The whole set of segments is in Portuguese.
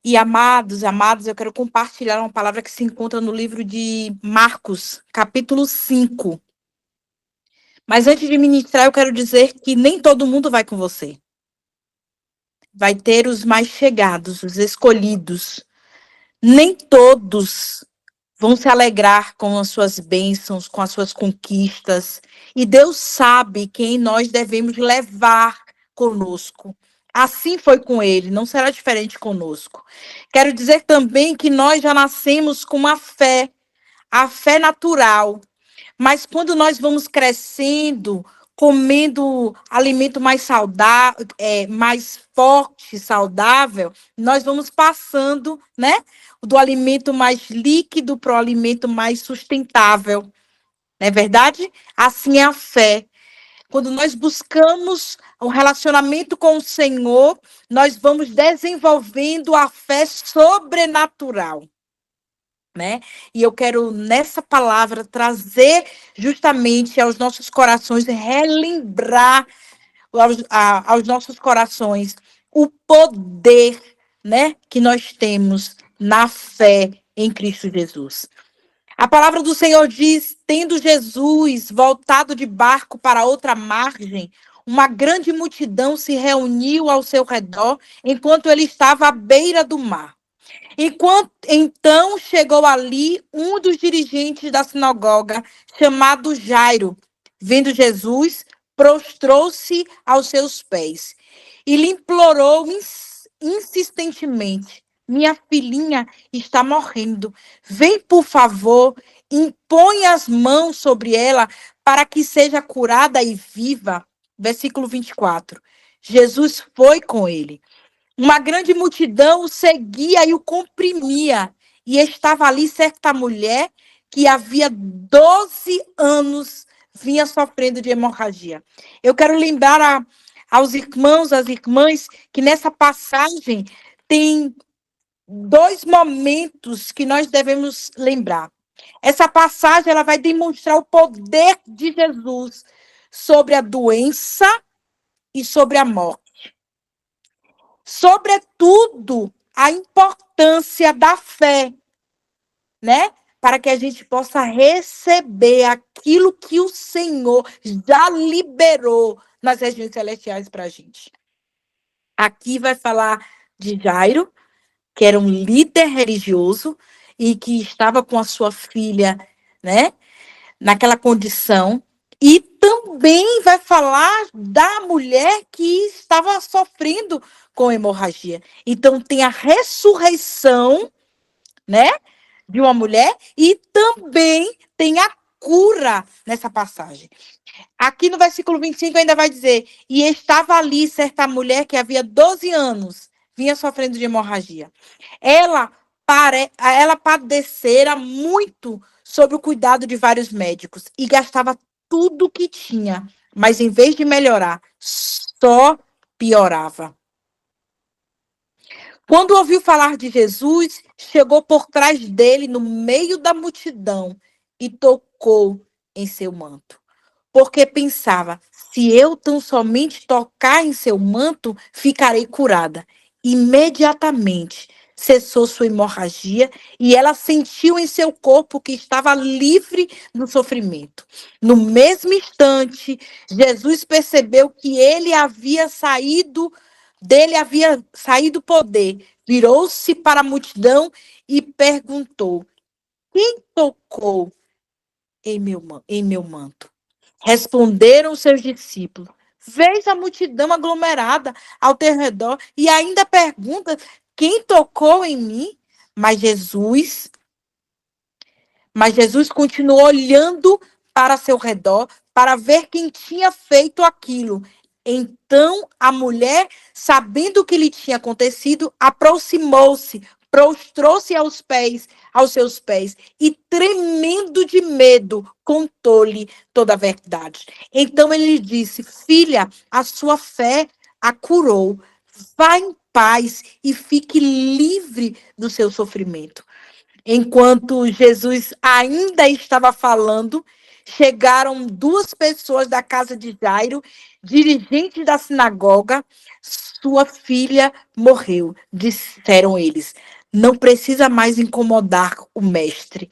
E amados, eu quero compartilhar uma palavra que se encontra no livro de Marcos, capítulo 5. Mas antes de ministrar, eu quero dizer que nem todo mundo vai com você. Vai ter os mais chegados, os escolhidos. Nem todos vão se alegrar com as suas bênçãos, com as suas conquistas. E Deus sabe quem nós devemos levar conosco. Assim foi com ele, não será diferente conosco. Quero dizer também que nós já nascemos com uma fé, a fé natural. Mas quando nós vamos crescendo, comendo alimento mais saudável, mais forte, saudável, nós vamos passando, né, do alimento mais líquido para o alimento mais sustentável. Não é verdade? Assim é a fé. Quando nós buscamos um relacionamento com o Senhor, nós vamos desenvolvendo a fé sobrenatural. Né? E eu quero, nessa palavra, trazer justamente aos nossos corações, relembrar aos nossos corações o poder, né, que nós temos na fé em Cristo Jesus. A palavra do Senhor diz: tendo Jesus voltado de barco para outra margem, uma grande multidão se reuniu ao seu redor enquanto ele estava à beira do mar. Então chegou ali um dos dirigentes da sinagoga, chamado Jairo. Vendo Jesus, prostrou-se aos seus pés e lhe implorou insistentemente: minha filhinha está morrendo. Vem, por favor, impõe as mãos sobre ela para que seja curada e viva. Versículo 24. Jesus foi com ele. Uma grande multidão o seguia e o comprimia. E estava ali certa mulher que havia 12 anos vinha sofrendo de hemorragia. Eu quero lembrar aos irmãos, às irmãs, que nessa passagem tem dois momentos que nós devemos lembrar. Essa passagem ela vai demonstrar o poder de Jesus sobre a doença e sobre a morte. Sobretudo, a importância da fé, né? Para que a gente possa receber aquilo que o Senhor já liberou nas regiões celestiais para a gente. Aqui vai falar de Jairo, que era um líder religioso e que estava com a sua filha, né? Naquela condição. E também vai falar da mulher que estava sofrendo com hemorragia. Então, tem a ressurreição, né, de uma mulher e também tem a cura nessa passagem. Aqui no versículo 25 ainda vai dizer: e estava ali certa mulher que havia 12 anos, vinha sofrendo de hemorragia. Ela padecera muito sob o cuidado de vários médicos e gastava tudo que tinha, mas em vez de melhorar, só piorava. Quando ouviu falar de Jesus, chegou por trás dele, no meio da multidão, e tocou em seu manto. Porque pensava: se eu tão somente tocar em seu manto, ficarei curada. Imediatamente cessou sua hemorragia e ela sentiu em seu corpo que estava livre do sofrimento. No mesmo instante, Jesus percebeu que dele havia saído poder. Virou-se para a multidão e perguntou: quem tocou em meu manto? Responderam os seus discípulos: vês a multidão aglomerada ao teu redor e ainda pergunta: quem tocou em mim? Mas Jesus continuou olhando para seu redor para ver quem tinha feito aquilo. Então a mulher, sabendo o que lhe tinha acontecido, aproximou-se, prostrou-se aos seus pés, e tremendo de medo, contou-lhe toda a verdade. Então ele lhe disse: filha, a sua fé a curou. Vá em paz e fique livre do seu sofrimento. Enquanto Jesus ainda estava falando, chegaram duas pessoas da casa de Jairo, dirigentes da sinagoga, sua filha morreu. Disseram eles. Não precisa mais incomodar o mestre.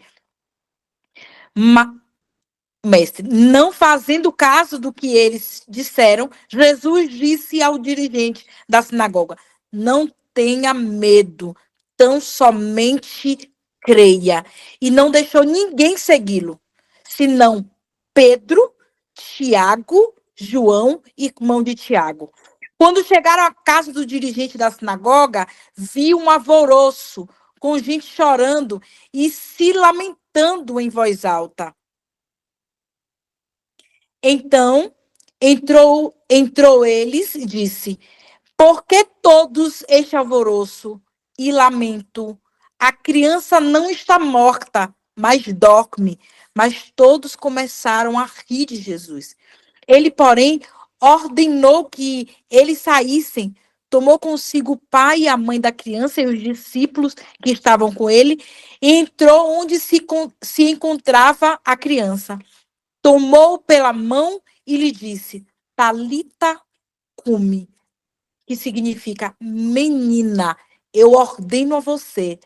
Mestre, não fazendo caso do que eles disseram, Jesus disse ao dirigente da sinagoga: não tenha medo, tão somente creia. E não deixou ninguém segui-lo, senão Pedro, Tiago, João, irmão de Tiago. Quando chegaram à casa do dirigente da sinagoga, viu um alvoroço, com gente chorando e se lamentando em voz alta. Então entrou eles e disse: por que todos este alvoroço e lamento? A criança não está morta, mas dorme. Mas todos começaram a rir de Jesus. Ele, porém, ordenou que eles saíssem, tomou consigo o pai e a mãe da criança e os discípulos que estavam com ele, e entrou onde se encontrava a criança. Tomou pela mão e lhe disse: Talita cumi, que significa menina, eu ordeno a você,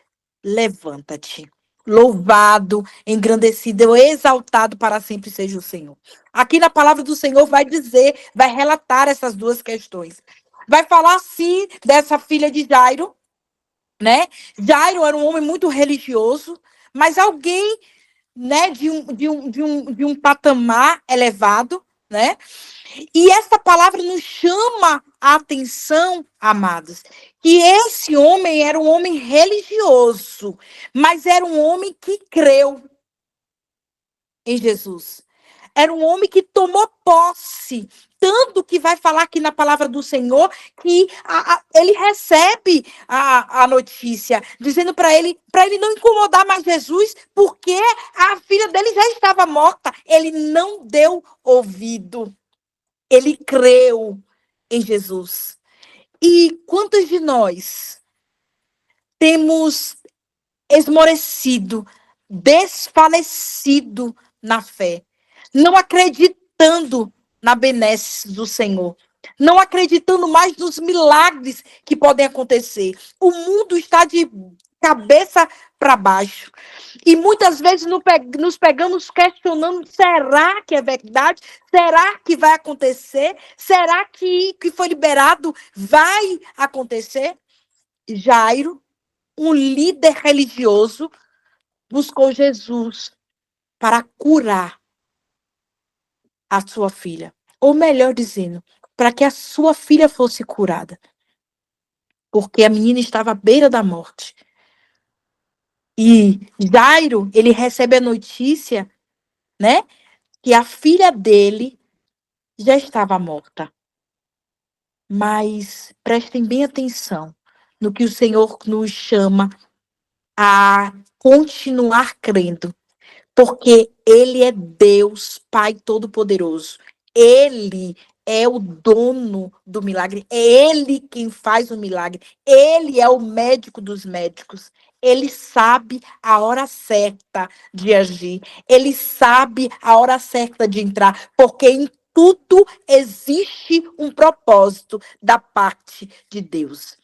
levanta-te. Louvado, engrandecido, exaltado para sempre seja o Senhor. Aqui na palavra do Senhor vai dizer, vai relatar essas duas questões. Vai falar sim dessa filha de Jairo, né? Jairo era um homem muito religioso, mas alguém, né, de um patamar elevado, né? E essa palavra nos chama a atenção, amados, que esse homem era um homem religioso, mas era um homem que creu em Jesus. Era um homem que tomou posse, tanto que vai falar aqui na palavra do Senhor que ele recebe a notícia, dizendo para ele não incomodar mais Jesus, porque a filha dele já estava morta. Ele não deu ouvido. Ele creu em Jesus. E quantos de nós temos esmorecido, desfalecido na fé, não acreditando na benesse do Senhor, não acreditando mais nos milagres que podem acontecer? O mundo está de cabeça para baixo. E muitas vezes nos pegamos questionando: será que é verdade? Será que vai acontecer? Será que foi liberado vai acontecer? Jairo, um líder religioso, buscou Jesus para curar a sua filha. Ou melhor dizendo, para que a sua filha fosse curada. Porque a menina estava à beira da morte. E Jairo, ele recebe a notícia, né, que a filha dele já estava morta. Mas prestem bem atenção no que o Senhor nos chama a continuar crendo, porque Ele é Deus, Pai Todo-Poderoso. Ele é o dono do milagre. É Ele quem faz o milagre. Ele é o médico dos médicos. Ele sabe a hora certa de agir. Ele sabe a hora certa de entrar. Porque em tudo existe um propósito da parte de Deus.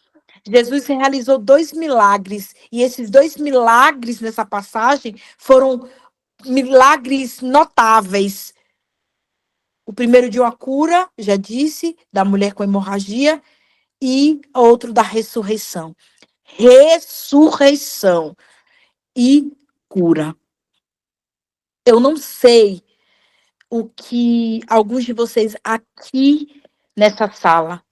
Jesus realizou 2 milagres. E esses 2 milagres nessa passagem foram milagres notáveis. O primeiro de uma cura, já disse, da mulher com hemorragia, e outro da ressurreição. Ressurreição e cura. Eu não sei o que alguns de vocês aqui nessa sala,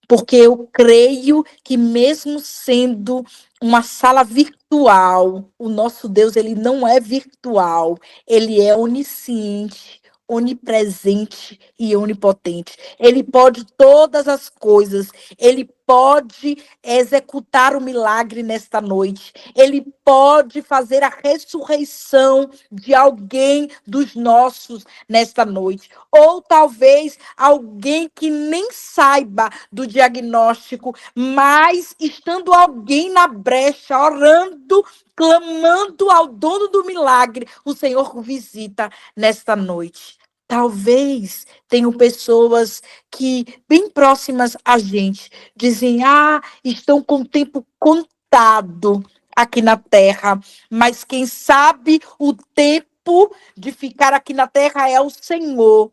porque eu creio que mesmo sendo uma sala virtual, o nosso Deus, ele não é virtual, ele é onisciente, onipresente e onipotente. Ele pode todas as coisas, ele pode executar o milagre nesta noite, ele pode fazer a ressurreição de alguém dos nossos nesta noite, ou talvez alguém que nem saiba do diagnóstico, mas estando alguém na brecha, orando, clamando ao dono do milagre, o Senhor visita nesta noite. Talvez tenham pessoas que, bem próximas a gente, dizem: ah, estão com o tempo contado aqui na Terra, mas quem sabe o tempo de ficar aqui na Terra é o Senhor.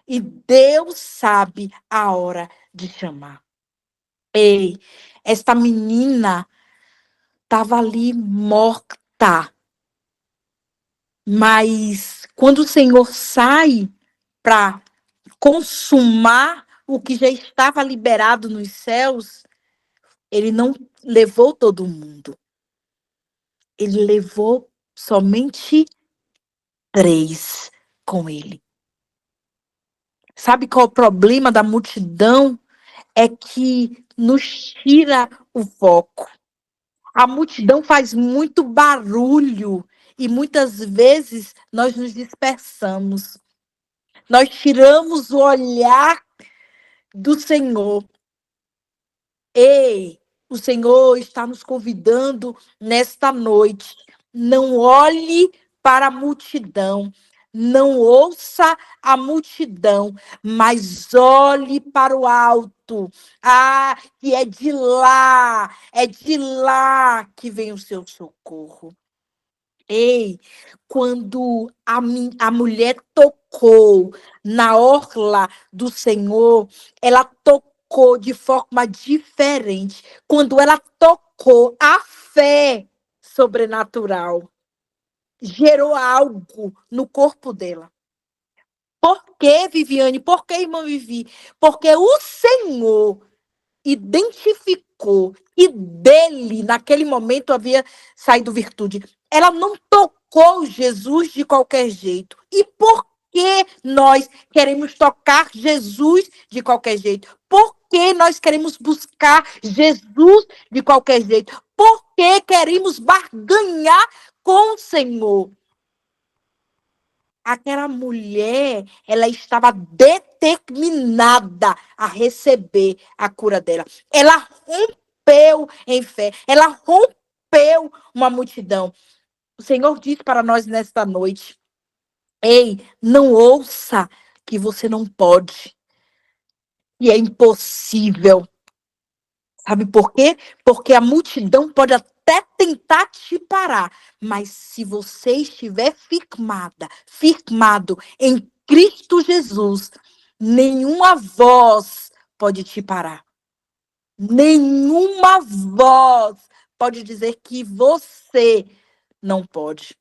E Deus sabe a hora de chamar. Ei, esta menina estava ali morta, mas quando o Senhor sai para consumar o que já estava liberado nos céus, ele não levou todo mundo. Ele levou somente 3 com ele. Sabe qual é o problema da multidão? É que nos tira o foco. A multidão faz muito barulho e muitas vezes nós nos dispersamos. Nós tiramos o olhar do Senhor. Ei, o Senhor está nos convidando nesta noite. Não olhe para a multidão, não ouça a multidão, mas olhe para o alto. Ah, que é de lá que vem o seu socorro. Ei, quando a mulher tocou na orla do Senhor, ela tocou de forma diferente. Quando ela tocou, a fé sobrenatural gerou algo no corpo dela. Por que, Viviane? Por que, irmã Vivi? Porque o Senhor identificou e dele, naquele momento, havia saído virtude. Ela não tocou Jesus de qualquer jeito. E por que nós queremos tocar Jesus de qualquer jeito? Por que nós queremos buscar Jesus de qualquer jeito? Por que queremos barganhar com o Senhor? Aquela mulher, ela estava determinada a receber a cura dela. Ela rompeu em fé, ela rompeu uma multidão. O Senhor diz para nós nesta noite: ei, não ouça que você não pode, e é impossível. Sabe por quê? Porque a multidão pode até tentar te parar, mas se você estiver firmado em Cristo Jesus, nenhuma voz pode te parar. Nenhuma voz pode dizer que você não pode.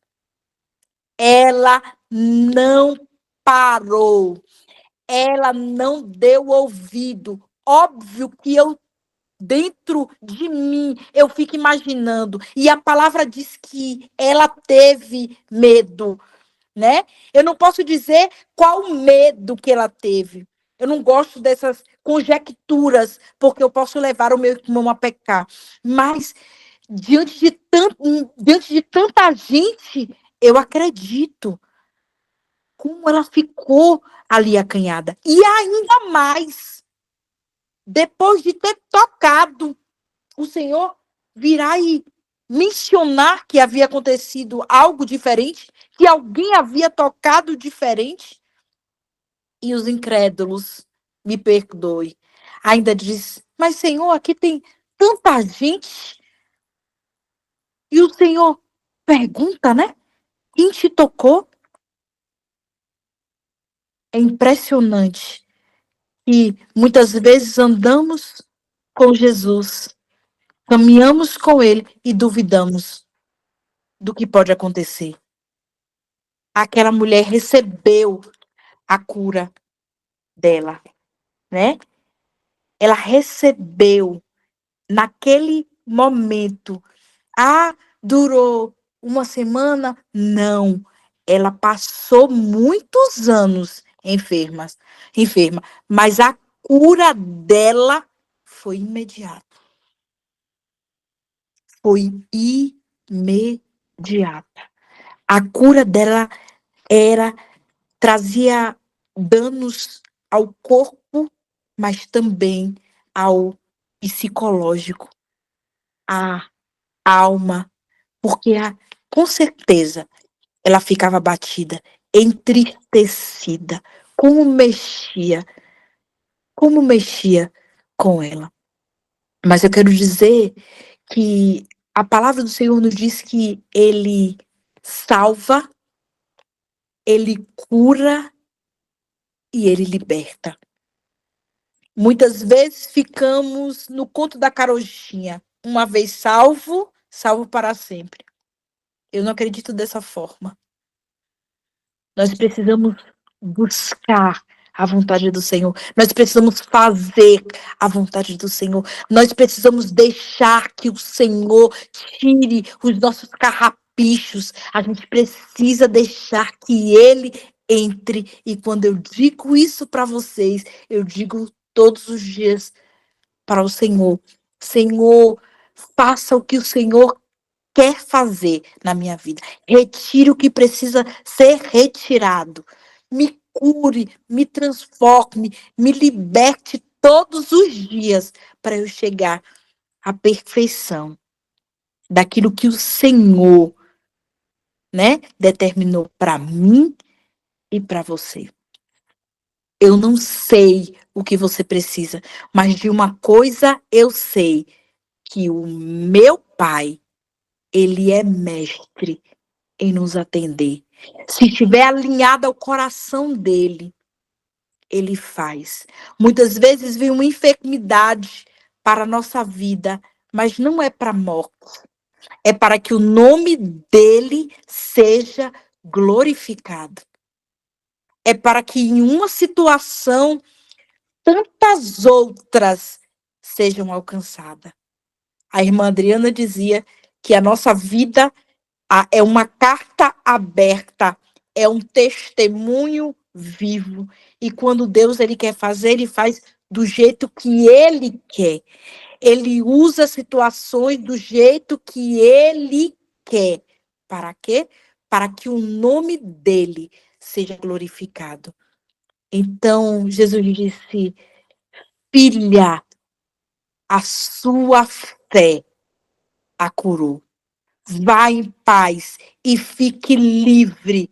Ela não parou. Ela não deu ouvido. Óbvio que dentro de mim, eu fico imaginando. E a palavra diz que ela teve medo, né? Eu não posso dizer qual o medo que ela teve. Eu não gosto dessas conjecturas, porque eu posso levar o meu irmão a pecar. Mas, diante de tanta gente, eu acredito como ela ficou ali acanhada. E ainda mais, depois de ter tocado, o Senhor virá e mencionar que havia acontecido algo diferente, que alguém havia tocado diferente. E os incrédulos, me perdoe, ainda diz: mas Senhor, aqui tem tanta gente. E o Senhor pergunta, né? Quem te tocou? É impressionante que muitas vezes andamos com Jesus, caminhamos com Ele e duvidamos do que pode acontecer. Aquela mulher recebeu a cura dela, né? Ela recebeu naquele momento. Ah, durou uma semana? Não. Ela passou muitos anos enferma, mas a cura dela foi imediata. Foi imediata. A cura dela trazia danos ao corpo, mas também ao psicológico, à alma, porque com certeza ela ficava abatida. entristecida. Como mexia com ela. Mas eu quero dizer que a palavra do Senhor nos diz que Ele salva, Ele cura e Ele liberta. Muitas vezes ficamos no conto da carochinha. Uma vez salvo, salvo para sempre. Eu não acredito dessa forma. Nós precisamos buscar a vontade do Senhor. Nós precisamos fazer a vontade do Senhor. Nós precisamos deixar que o Senhor tire os nossos carrapichos. A gente precisa deixar que Ele entre. E quando eu digo isso para vocês, eu digo todos os dias para o Senhor. Senhor, faça o que o Senhor quer fazer na minha vida. Retire o que precisa ser retirado. Me cure, me transforme, me liberte todos os dias para eu chegar à perfeição daquilo que o Senhor, né, determinou para mim e para você. Eu não sei o que você precisa, mas de uma coisa eu sei, que o meu Pai, ele é mestre em nos atender. Se estiver alinhado ao coração dele, ele faz. Muitas vezes vem uma enfermidade para a nossa vida, mas não é para a morte. É para que o nome dele seja glorificado. É para que em uma situação tantas outras sejam alcançadas. A irmã Adriana dizia que a nossa vida é uma carta aberta, é um testemunho vivo. E quando Deus ele quer fazer, ele faz do jeito que ele quer. Ele usa situações do jeito que ele quer. Para quê? Para que o nome dele seja glorificado. Então, Jesus disse: filha, a sua fé a curou. Vá em paz e fique livre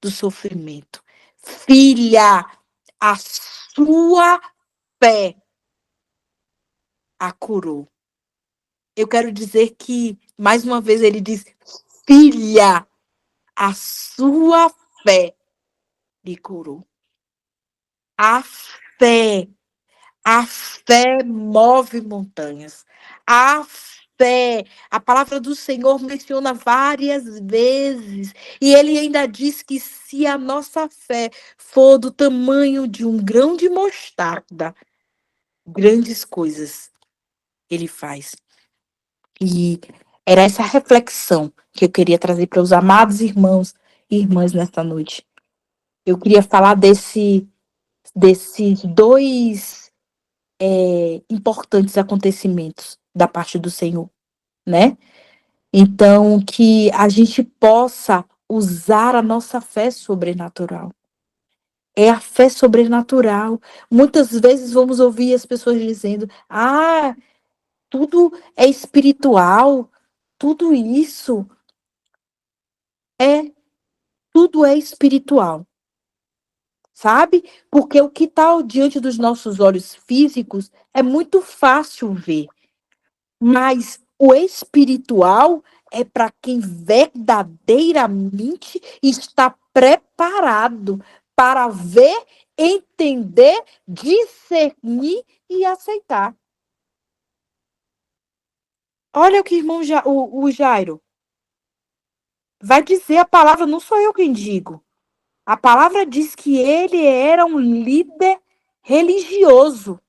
do sofrimento. Filha, a sua fé a curou. Eu quero dizer que, mais uma vez, ele diz: filha, a sua fé lhe curou. A fé, a fé move montanhas. A fé, a palavra do Senhor menciona várias vezes. E ele ainda diz que se a nossa fé for do tamanho de um grão de mostarda, grandes coisas ele faz. E era essa reflexão que eu queria trazer para os amados irmãos e irmãs nesta noite. Eu queria falar desses dois importantes acontecimentos da parte do Senhor, né? Então, que a gente possa usar a nossa fé sobrenatural. É a fé sobrenatural. Muitas vezes vamos ouvir as pessoas dizendo: ah, tudo é espiritual, tudo isso é, tudo é espiritual, sabe? Porque o que está diante dos nossos olhos físicos é muito fácil ver. Mas o espiritual é para quem verdadeiramente está preparado para ver, entender, discernir e aceitar. Olha o que o Jairo vai dizer a palavra, não sou eu quem digo. A palavra diz que ele era um líder religioso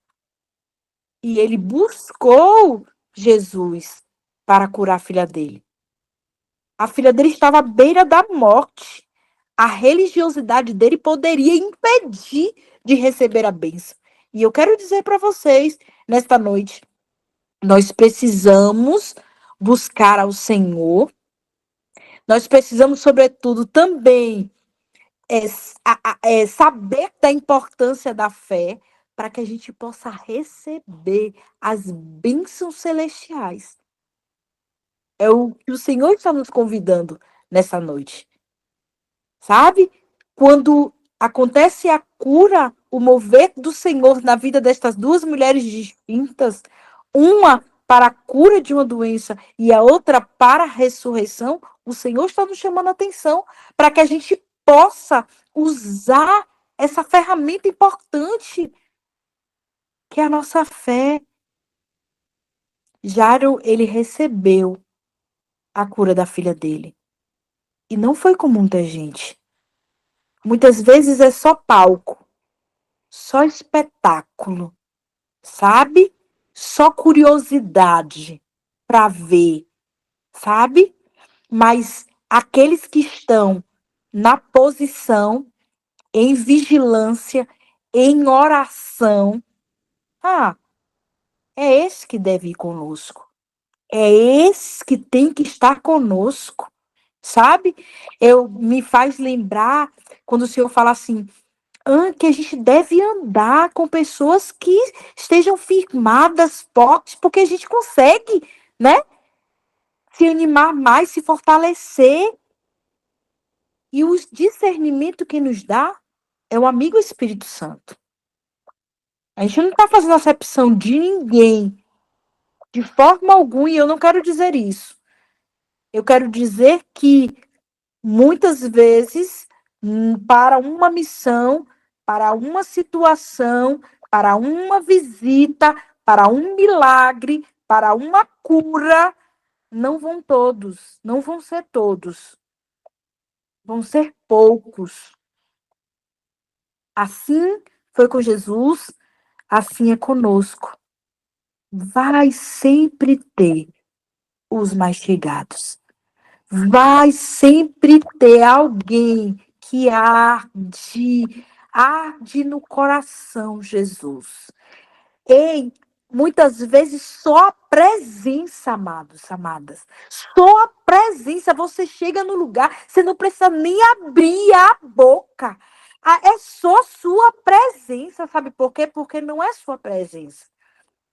e ele buscou Jesus para curar a filha dele. A filha dele estava à beira da morte. A religiosidade dele poderia impedir de receber a bênção. E eu quero dizer para vocês, nesta noite, nós precisamos buscar ao Senhor. Nós precisamos, sobretudo, também saber da importância da fé para que a gente possa receber as bênçãos celestiais. É o que o Senhor está nos convidando nessa noite. Sabe? quando acontece a cura, o mover do Senhor na vida destas duas mulheres distintas, uma para a cura de uma doença e a outra para a ressurreição, o Senhor está nos chamando a atenção para que a gente possa usar essa ferramenta importante que é a nossa fé. Jairo, ele recebeu a cura da filha dele. E não foi com muita gente. Muitas vezes é só palco, só espetáculo, sabe? Só curiosidade para ver, sabe? Mas aqueles que estão na posição, em vigilância, em oração, ah, é esse que deve ir conosco. É esse que tem que estar conosco, sabe? Eu me faz lembrar quando o Senhor fala assim, que a gente deve andar com pessoas que estejam firmadas, fortes, porque a gente consegue, né? Se animar mais, se fortalecer. E o discernimento que nos dá é o amigo Espírito Santo. A gente não está fazendo acepção de ninguém, de forma alguma, e eu não quero dizer isso. Eu quero dizer que muitas vezes, para uma missão, para uma situação, para uma visita, para um milagre, para uma cura, não vão todos, não vão ser todos, vão ser poucos. Assim foi com Jesus, assim é conosco. Vai sempre ter os mais chegados. Vai sempre ter alguém que arde no coração, Jesus. Ei, muitas vezes só a presença, amados, amadas, só a presença, você chega no lugar, você não precisa nem abrir a boca. É só sua presença, sabe por quê? Porque não é sua presença.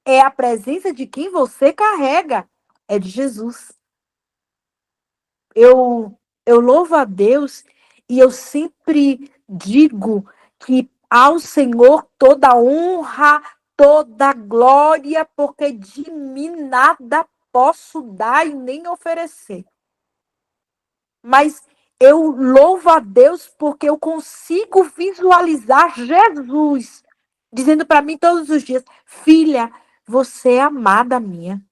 É a presença de quem você carrega, é de Jesus. Eu louvo a Deus e eu sempre digo que ao Senhor toda honra, toda glória, porque de mim nada posso dar e nem oferecer. Mas eu louvo a Deus porque eu consigo visualizar Jesus dizendo para mim todos os dias: filha, você é amada minha.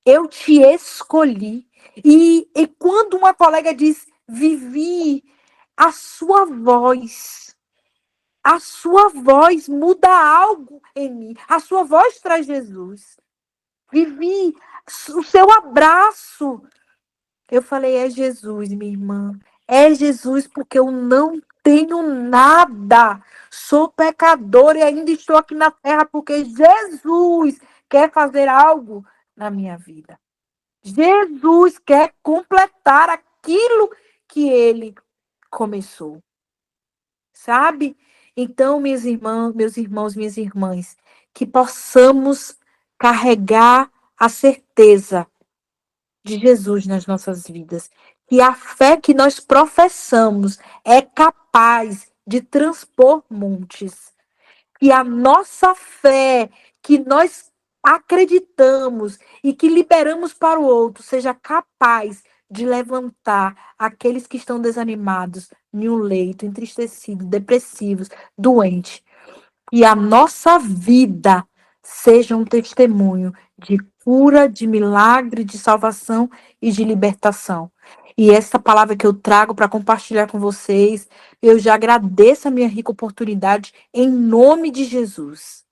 Eu te escolhi. E quando uma colega diz, Vivi, a sua voz muda algo em mim. A sua voz traz Jesus. Vivi, o seu abraço. Eu falei, é Jesus, minha irmã. É Jesus, porque eu não tenho nada. Sou pecadora e ainda estou aqui na terra porque Jesus quer fazer algo na minha vida. Jesus quer completar aquilo que ele começou. Sabe? Então, minhas irmãs, meus irmãos, minhas irmãs, que possamos carregar a certeza de Jesus nas nossas vidas. Que a fé que nós professamos é capaz de transpor montes. Que a nossa fé, que nós acreditamos e que liberamos para o outro, seja capaz de levantar aqueles que estão desanimados em um leito, entristecidos, depressivos, doentes. E a nossa vida seja um testemunho de cura, de milagre, de salvação e de libertação. E essa palavra que eu trago para compartilhar com vocês, eu já agradeço a minha rica oportunidade em nome de Jesus.